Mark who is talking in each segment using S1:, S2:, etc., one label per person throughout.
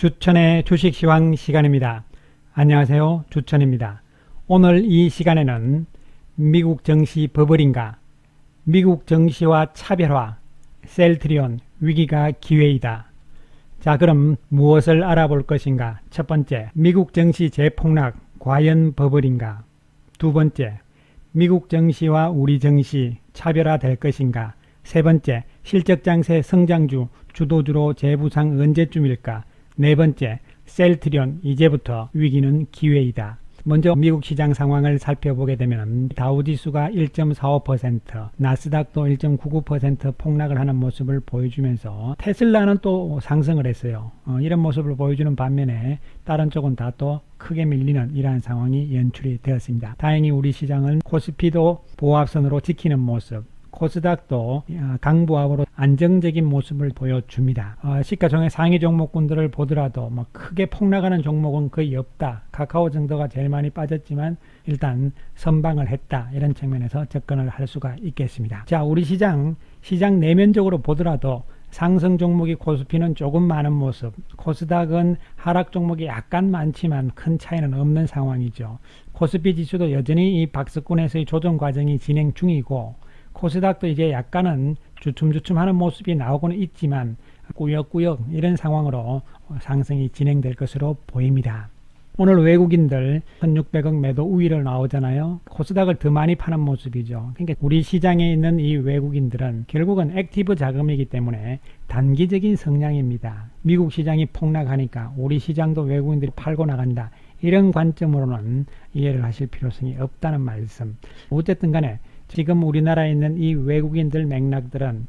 S1: 주천의 주식시황 시간입니다. 안녕하세요. 주천입니다. 오늘 이 시간에는 미국 증시 버블인가, 미국 증시와 차별화, 셀트리온 위기가 기회이다. 자, 그럼 무엇을 알아볼 것인가? 첫 번째, 미국 증시 재폭락 과연 버블인가? 두 번째, 미국 증시와 우리 증시 차별화될 것인가? 세 번째, 실적장세 성장주 주도주로 재부상 언제쯤일까? 네 번째, 셀트리온 이제부터 위기는 기회이다. 먼저 미국 시장 상황을 살펴보게 되면 다우지수가 1.45%, 나스닥도 1.99% 폭락을 하는 모습을 보여주면서 테슬라는 또 상승을 했어요. 이런 모습을 보여주는 반면에 다른 쪽은 다 또 크게 밀리는 이러한 상황이 연출이 되었습니다. 다행히 우리 시장은 코스피도 보합선으로 지키는 모습, 코스닥도 강보합으로 안정적인 모습을 보여줍니다. 시가총액 상위 종목군들을 보더라도 크게 폭락하는 종목은 거의 없다. 카카오 정도가 제일 많이 빠졌지만 일단 선방을 했다. 이런 측면에서 접근을 할 수가 있겠습니다. 자, 우리 시장 내면적으로 보더라도 상승 종목이 코스피는 조금 많은 모습, 코스닥은 하락 종목이 약간 많지만 큰 차이는 없는 상황이죠. 코스피 지수도 여전히 이 박스권에서의 조정 과정이 진행 중이고, 코스닥도 이제 약간은 주춤주춤 하는 모습이 나오고는 있지만 꾸역꾸역 이런 상황으로 상승이 진행될 것으로 보입니다. 오늘 외국인들 1600억 매도 우위를 나오잖아요. 코스닥을 더 많이 파는 모습이죠. 그러니까 우리 시장에 있는 이 외국인들은 결국은 액티브 자금이기 때문에 단기적인 성향입니다. 미국 시장이 폭락하니까 우리 시장도 외국인들이 팔고 나간다. 이런 관점으로는 이해를 하실 필요성이 없다는 말씀. 어쨌든 간에 지금 우리나라에 있는 이 외국인들 맥락들은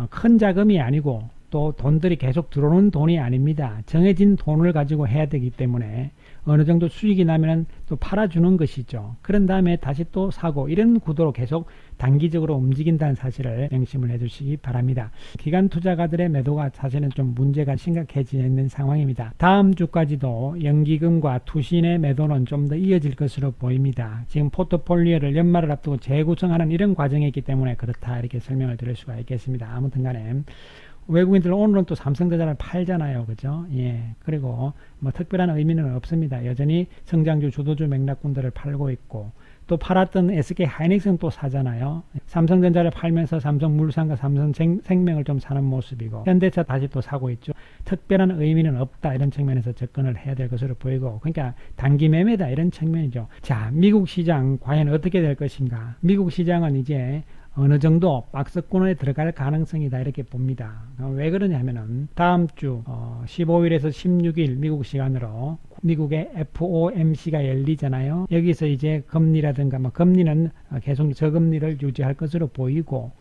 S1: 큰 자금이 아니고 또 돈들이 계속 들어오는 돈이 아닙니다. 정해진 돈을 가지고 해야 되기 때문에 어느 정도 수익이 나면 또 팔아주는 것이죠. 그런 다음에 다시 또 사고, 이런 구도로 계속 단기적으로 움직인다는 사실을 명심을 해주시기 바랍니다. 기관 투자가들의 매도가 사실은 좀 문제가 심각해지는 상황입니다. 다음 주까지도 연기금과 투신의 매도는 좀 더 이어질 것으로 보입니다. 지금 포트폴리오를 연말을 앞두고 재구성하는 이런 과정이 있기 때문에 그렇다, 이렇게 설명을 드릴 수가 있겠습니다. 아무튼 간에 외국인들 오늘은 또 삼성전자를 팔잖아요. 그죠? 예. 그리고 뭐 특별한 의미는 없습니다. 여전히 성장주 주도주 맥락군들을 팔고 있고, 또 팔았던 SK 하이닉스는 또 사잖아요. 삼성전자를 팔면서 삼성물산과 삼성생명을 좀 사는 모습이고, 현대차 다시 또 사고 있죠. 특별한 의미는 없다, 이런 측면에서 접근을 해야 될 것으로 보이고, 그러니까 단기 매매다, 이런 측면이죠. 자, 미국 시장 과연 어떻게 될 것인가? 미국 시장은 이제 어느 정도 박스권에 들어갈 가능성이다, 이렇게 봅니다. 왜 그러냐 하면은 다음 주 15일에서 16일 미국 시간으로 미국의 FOMC가 열리잖아요. 여기서 이제 금리라든가 금리는 계속 저금리를 유지할 것으로 보이고,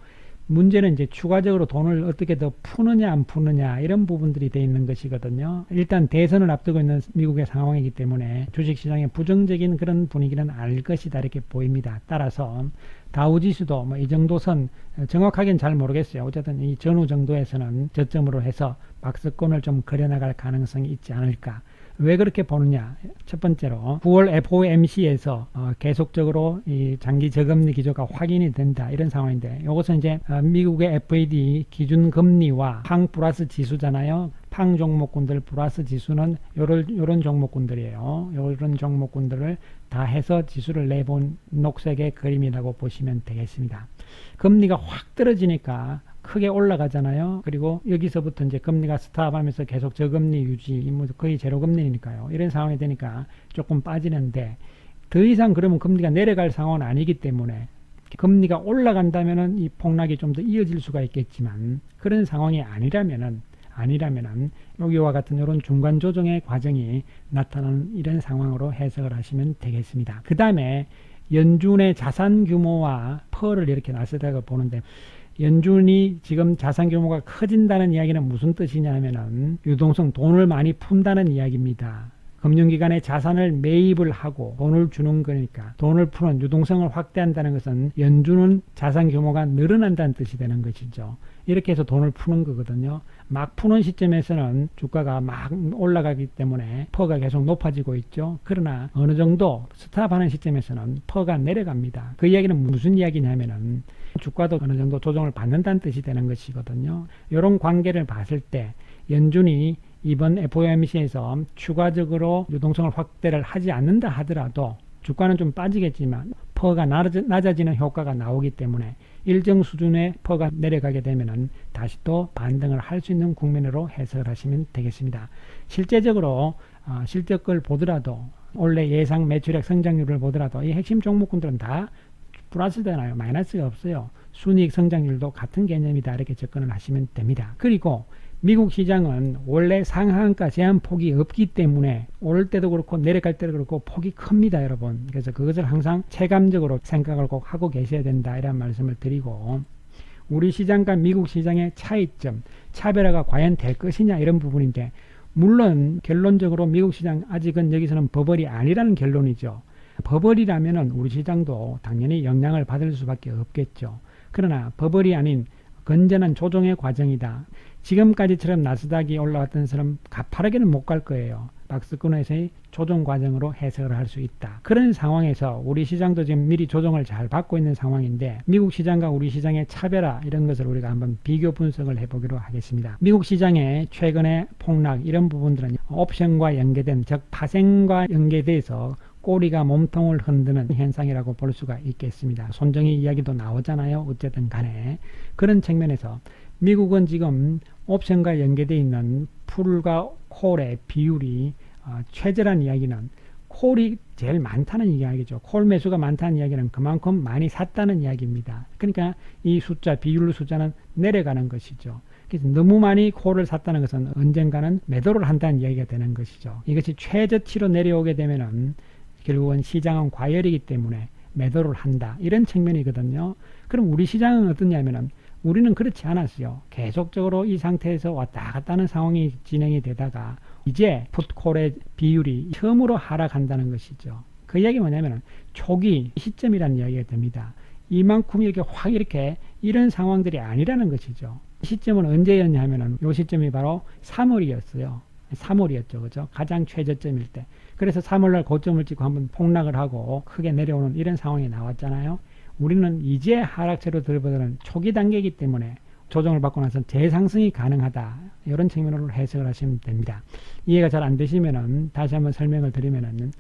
S1: 문제는 이제 추가적으로 돈을 어떻게 더 푸느냐 안 푸느냐, 이런 부분들이 돼 있는 것이거든요. 일단 대선을 앞두고 있는 미국의 상황이기 때문에 주식시장의 부정적인 그런 분위기는 아닐 것이다, 이렇게 보입니다. 따라서 다우지수도 이 정도 선, 정확하게는 잘 모르겠어요. 어쨌든 이 전후 정도에서는 저점으로 해서 박스권을 좀 그려나갈 가능성이 있지 않을까. 왜 그렇게 보느냐? 첫 번째로 9월 FOMC에서 계속적으로 이 장기 저금리 기조가 확인이 된다, 이런 상황인데, 이것은 이제 미국의 FED 기준금리와 팡 플러스 지수잖아요. 팡 종목군들 플러스 지수는 요런 종목군들이에요. 요런 종목군들을 다 해서 지수를 내본 녹색의 그림이라고 보시면 되겠습니다. 금리가 확 떨어지니까 크게 올라가잖아요. 그리고 여기서부터 이제 금리가 스탑하면서 계속 저금리 유지, 거의 제로금리니까요. 이런 상황이 되니까 조금 빠지는데, 더 이상 그러면 금리가 내려갈 상황은 아니기 때문에 금리가 올라간다면은 이 폭락이 좀 더 이어질 수가 있겠지만, 그런 상황이 아니라면은 여기와 같은 이런 중간 조정의 과정이 나타나는 이런 상황으로 해석을 하시면 되겠습니다. 그 다음에 연준의 자산 규모와 펄을 이렇게 나스닥을 보는데, 연준이 지금 자산 규모가 커진다는 이야기는 무슨 뜻이냐 하면은 유동성, 돈을 많이 푼다는 이야기입니다. 금융기관에 자산을 매입을 하고 돈을 주는 거니까, 돈을 푸는 유동성을 확대한다는 것은 연준은 자산 규모가 늘어난다는 뜻이 되는 것이죠. 이렇게 해서 돈을 푸는 거거든요. 막 푸는 시점에서는 주가가 막 올라가기 때문에 퍼가 계속 높아지고 있죠. 그러나 어느 정도 스탑하는 시점에서는 퍼가 내려갑니다. 그 이야기는 무슨 이야기냐면은 주가도 어느 정도 조정을 받는다는 뜻이 되는 것이거든요. 이런 관계를 봤을 때 연준이 이번 FOMC에서 추가적으로 유동성을 확대를 하지 않는다 하더라도 주가는 좀 빠지겠지만 퍼가 낮아지는 효과가 나오기 때문에 일정 수준의 퍼가 내려가게 되면은 다시 또 반등을 할 수 있는 국면으로 해석을 하시면 되겠습니다. 실제적으로 실적을 보더라도 올해 예상 매출액 성장률을 보더라도 이 핵심 종목군들은 다 플러스잖아요. 마이너스가 없어요. 순이익 성장률도 같은 개념이다. 이렇게 접근을 하시면 됩니다. 그리고 미국 시장은 원래 상한가 제한 폭이 없기 때문에 오를 때도 그렇고 내려갈 때도 그렇고 폭이 큽니다, 여러분. 그래서 그것을 항상 체감적으로 생각을 꼭 하고 계셔야 된다, 이런 말씀을 드리고, 우리 시장과 미국 시장의 차이점, 차별화가 과연 될 것이냐, 이런 부분인데, 물론 결론적으로 미국 시장 아직은 여기서는 버블이 아니라는 결론이죠. 버블이라면은 우리 시장도 당연히 영향을 받을 수밖에 없겠죠. 그러나 버블이 아닌 건전한 조정의 과정이다. 지금까지처럼 나스닥이 올라왔던 것처럼 가파르게는 못 갈 거예요. 박스권에서의 조정 과정으로 해석을 할 수 있다. 그런 상황에서 우리 시장도 지금 미리 조정을 잘 받고 있는 상황인데, 미국 시장과 우리 시장의 차별화, 이런 것을 우리가 한번 비교 분석을 해보기로 하겠습니다. 미국 시장의 최근의 폭락, 이런 부분들은 옵션과 연계된, 즉 파생과 연계돼서 꼬리가 몸통을 흔드는 현상이라고 볼 수가 있겠습니다. 손정의 이야기도 나오잖아요. 어쨌든 간에 그런 측면에서 미국은 지금 옵션과 연계되어 있는 풀과 콜의 비율이 최저란 이야기는 콜이 제일 많다는 이야기죠. 콜 매수가 많다는 이야기는 그만큼 많이 샀다는 이야기입니다. 그러니까 이 숫자, 비율 숫자는 내려가는 것이죠. 그래서 너무 많이 콜을 샀다는 것은 언젠가는 매도를 한다는 이야기가 되는 것이죠. 이것이 최저치로 내려오게 되면은 결국은 시장은 과열이기 때문에 매도를 한다, 이런 측면이거든요. 그럼 우리 시장은 어떠냐면은 우리는 그렇지 않았어요. 계속적으로 이 상태에서 왔다 갔다 하는 상황이 진행이 되다가 이제 풋콜의 비율이 처음으로 하락한다는 것이죠. 그 이야기 뭐냐면은 초기 시점이라는 이야기가 됩니다. 이만큼 이렇게 이런 상황들이 아니라는 것이죠. 시점은 언제였냐면은 이 시점이 바로 3월이었어요. 3월이었죠. 그죠? 가장 최저점일 때. 그래서 3월날 고점을 찍고 한번 폭락을 하고 크게 내려오는 이런 상황이 나왔잖아요. 우리는 이제 하락세로 들어보는 초기 단계이기 때문에 조정을 받고 나서 재상승이 가능하다, 이런 측면으로 해석을 하시면 됩니다. 이해가 잘 안 되시면은 다시 한번 설명을 드리면은,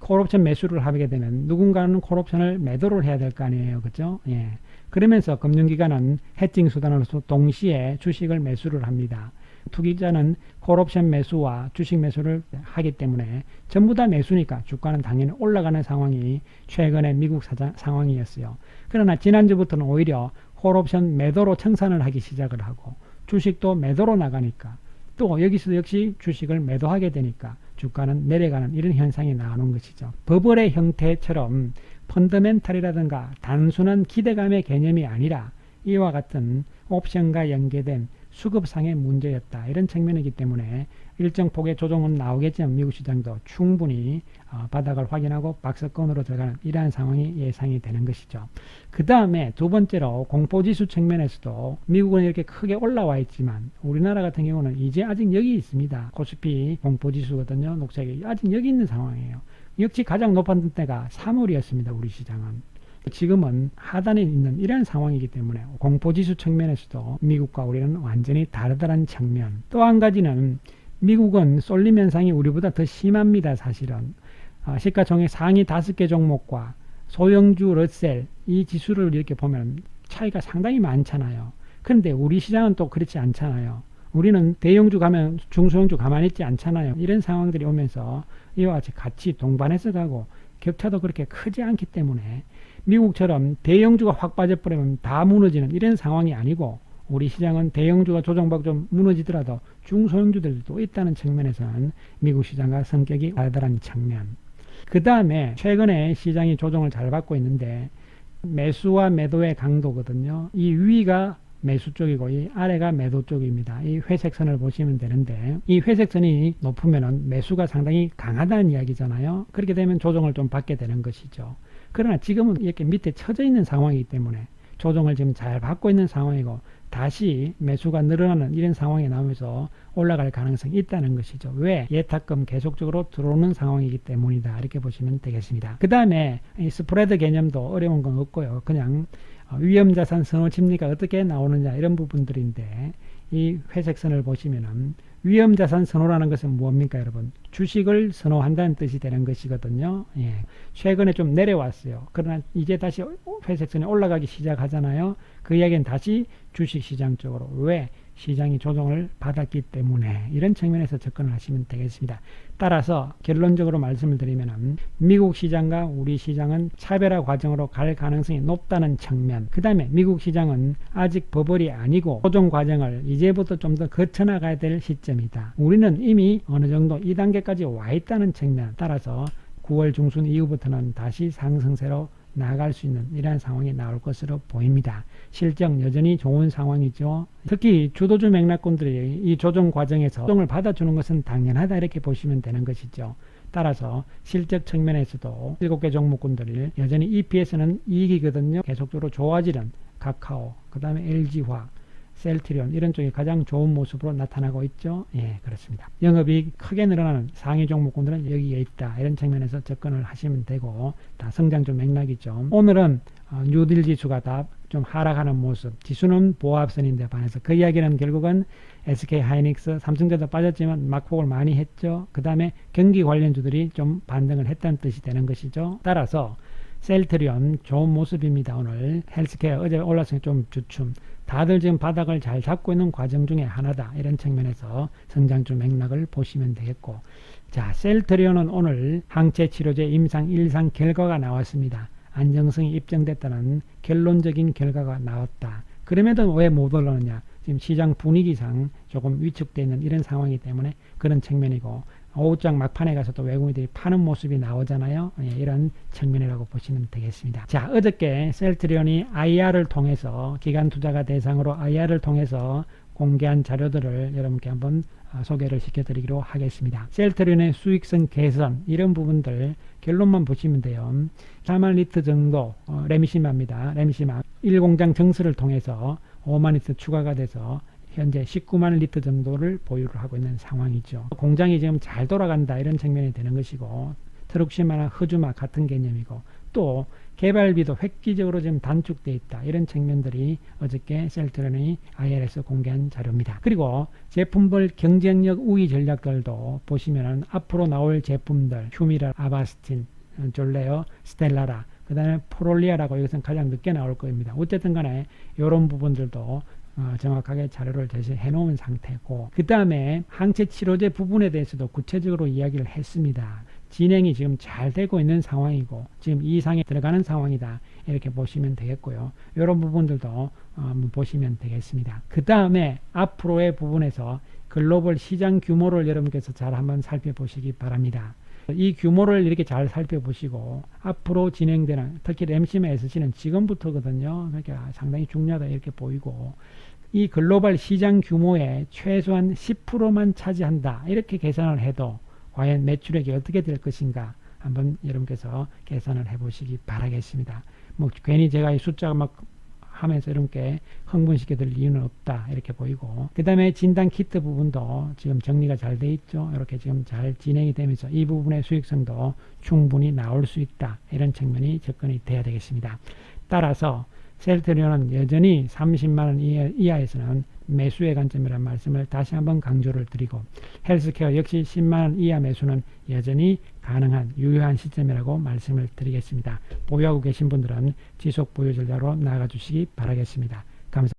S1: 콜옵션 매수를 하게 되면 누군가는 콜옵션을 매도를 해야 될 거 아니에요. 그죠? 예. 그러면서 금융기관은 해칭 수단으로서 동시에 주식을 매수를 합니다. 투기자는 콜옵션 매수와 주식 매수를 하기 때문에 전부 다 매수니까 주가는 당연히 올라가는 상황이 최근의 미국 상황이었어요. 그러나 지난주부터는 오히려 콜옵션 매도로 청산을 하기 시작을 하고 주식도 매도로 나가니까 또 여기서 역시 주식을 매도하게 되니까 주가는 내려가는 이런 현상이 나오는 것이죠. 버블의 형태처럼 펀더멘탈이라든가 단순한 기대감의 개념이 아니라 이와 같은 옵션과 연계된 수급상의 문제였다, 이런 측면이기 때문에 일정 폭의 조정은 나오겠지만 미국 시장도 충분히 바닥을 확인하고 박스권으로 들어가는 이러한 상황이 예상이 되는 것이죠. 그 다음에 두 번째로 공포지수 측면에서도 미국은 이렇게 크게 올라와 있지만 우리나라 같은 경우는 이제 아직 여기 있습니다. 코스피 공포지수거든요. 녹색이 아직 여기 있는 상황이에요. 역시 가장 높았던 때가 3월이었습니다. 우리 시장은. 지금은 하단에 있는 이런 상황이기 때문에 공포지수 측면에서도 미국과 우리는 완전히 다르다는 측면. 또 한 가지는 미국은 쏠림 현상이 우리보다 더 심합니다. 사실은 시가총액 상위 5개 종목과 소형주 러셀 이 지수를 이렇게 보면 차이가 상당히 많잖아요. 그런데 우리 시장은 또 그렇지 않잖아요. 우리는 대형주 가면 중소형주 가만히 있지 않잖아요. 이런 상황들이 오면서 이와 같이 동반해서 가고 격차도 그렇게 크지 않기 때문에 미국처럼 대형주가 확 빠져버리면 다 무너지는 이런 상황이 아니고, 우리 시장은 대형주가 조정받고 좀 무너지더라도 중소형주들도 있다는 측면에서는 미국 시장과 성격이 다르다는 측면. 그 다음에 최근에 시장이 조정을 잘 받고 있는데 매수와 매도의 강도거든요. 이 위가 매수 쪽이고 이 아래가 매도 쪽입니다. 이 회색 선을 보시면 되는데, 이 회색 선이 높으면 매수가 상당히 강하다는 이야기잖아요. 그렇게 되면 조정을 좀 받게 되는 것이죠. 그러나 지금은 이렇게 밑에 쳐져 있는 상황이기 때문에 조정을 지금 잘 받고 있는 상황이고 다시 매수가 늘어나는 이런 상황이 나오면서 올라갈 가능성이 있다는 것이죠. 왜? 예탁금 계속적으로 들어오는 상황이기 때문이다, 이렇게 보시면 되겠습니다. 그 다음에 이 스프레드 개념도 어려운 건 없고요. 그냥 위험자산 선호 심리가 어떻게 나오느냐 이런 부분들인데, 이 회색 선을 보시면은 위험자산 선호라는 것은 무엇입니까, 여러분? 주식을 선호한다는 뜻이 되는 것이거든요. 예. 최근에 좀 내려왔어요. 그러나 이제 다시 회색선이 올라가기 시작하잖아요. 그 이야기는 다시 주식시장 쪽으로. 왜? 시장이 조정을 받았기 때문에 이런 측면에서 접근을 하시면 되겠습니다. 따라서 결론적으로 말씀을 드리면 미국 시장과 우리 시장은 차별화 과정으로 갈 가능성이 높다는 측면, 그 다음에 미국 시장은 아직 버블이 아니고 조정 과정을 이제부터 좀 더 거쳐나가야 될 시점이다. 우리는 이미 어느 정도 2단계까지 와 있다는 측면, 따라서 9월 중순 이후부터는 다시 상승세로 나아갈 수 있는 이러한 상황이 나올 것으로 보입니다. 실적 여전히 좋은 상황이죠. 특히 주도주 맥락군들이 이 조정 과정에서 조정을 받아주는 것은 당연하다 이렇게 보시면 되는 것이죠. 따라서 실적 측면에서도 7개 종목군들이 여전히 EPS는 이익이거든요. 계속적으로 좋아지는 카카오, 그 다음에 LG화학, 셀트리온 이런 쪽이 가장 좋은 모습으로 나타나고 있죠. 예, 그렇습니다. 영업이익 크게 늘어나는 상위 종목군들은 여기에 있다. 이런 측면에서 접근을 하시면 되고, 다 성장주 맥락이죠. 오늘은 뉴딜 지수가 다 좀 하락하는 모습, 지수는 보합선인데 반해서 그 이야기는 결국은 SK 하이닉스, 삼성전자 빠졌지만 막폭을 많이 했죠. 그 다음에 경기 관련주들이 좀 반등을 했다는 뜻이 되는 것이죠. 따라서 셀트리온 좋은 모습입니다. 오늘 헬스케어 어제 올랐으니 좀 주춤, 다들 지금 바닥을 잘 잡고 있는 과정 중에 하나다. 이런 측면에서 성장주 맥락을 보시면 되겠고, 자, 셀트리온은 오늘 항체치료제 임상 1상 결과가 나왔습니다. 안정성이 입증됐다는 결론적인 결과가 나왔다. 그럼에도 왜 못 올라오느냐? 지금 시장 분위기상 조금 위축되어 있는 이런 상황이기 때문에 그런 측면이고, 오후장 막판에 가서 또 외국인들이 파는 모습이 나오잖아요. 예, 이런 측면이라고 보시면 되겠습니다. 자, 어저께 셀트리온이 IR을 통해서, 기관 투자가 대상으로 IR을 통해서 공개한 자료들을 여러분께 한번 소개를 시켜드리기로 하겠습니다. 셀트리온의 수익성 개선, 이런 부분들 결론만 보시면 돼요. 4만 리터 정도 레미시마입니다. 레미시마 1공장 증설을 통해서 5만 리터 추가가 돼서 현재 19만 리터 정도를 보유를 하고 있는 상황이죠. 공장이 지금 잘 돌아간다, 이런 측면이 되는 것이고, 트럭시마나 허즈마 같은 개념이고, 또 개발비도 획기적으로 지금 단축되어 있다, 이런 측면들이 어저께 셀트리온이 IR에서 공개한 자료입니다. 그리고 제품별 경쟁력 우위 전략들도 보시면은 앞으로 나올 제품들, 휴미라, 아바스틴, 졸레어, 스텔라라, 그 다음에 프롤리아라고 이것은 가장 늦게 나올 겁니다. 어쨌든 간에 이런 부분들도 정확하게 자료를 제시해 놓은 상태고, 그 다음에 항체 치료제 부분에 대해서도 구체적으로 이야기를 했습니다. 진행이 지금 잘 되고 있는 상황이고 지금 이상에 들어가는 상황이다, 이렇게 보시면 되겠고요. 이런 부분들도 한번 보시면 되겠습니다. 그 다음에 앞으로의 부분에서 글로벌 시장 규모를 여러분께서 잘 한번 살펴보시기 바랍니다. 이 규모를 이렇게 잘 살펴보시고 앞으로 진행되는, 특히 램시마 SC는 지금부터거든요. 그러니까 상당히 중요하다 이렇게 보이고, 이 글로벌 시장 규모의 최소한 10%만 차지한다, 이렇게 계산을 해도 과연 매출액이 어떻게 될 것인가 한번 여러분께서 계산을 해보시기 바라겠습니다. 뭐 괜히 제가 이 숫자가 막 하면서 여러분께 흥분시켜 드릴 이유는 없다, 이렇게 보이고, 그 다음에 진단 키트 부분도 지금 정리가 잘 돼 있죠. 이렇게 지금 잘 진행이 되면서 이 부분의 수익성도 충분히 나올 수 있다, 이런 측면이 접근이 돼야 되겠습니다. 따라서 셀트리온은 여전히 30만원 이하에서는 매수의 관점이라는 말씀을 다시 한번 강조를 드리고, 헬스케어 역시 10만원 이하 매수는 여전히 가능한 유효한 시점이라고 말씀을 드리겠습니다. 보유하고 계신 분들은 지속 보유 전략으로 나아가 주시기 바라겠습니다. 감사합니다.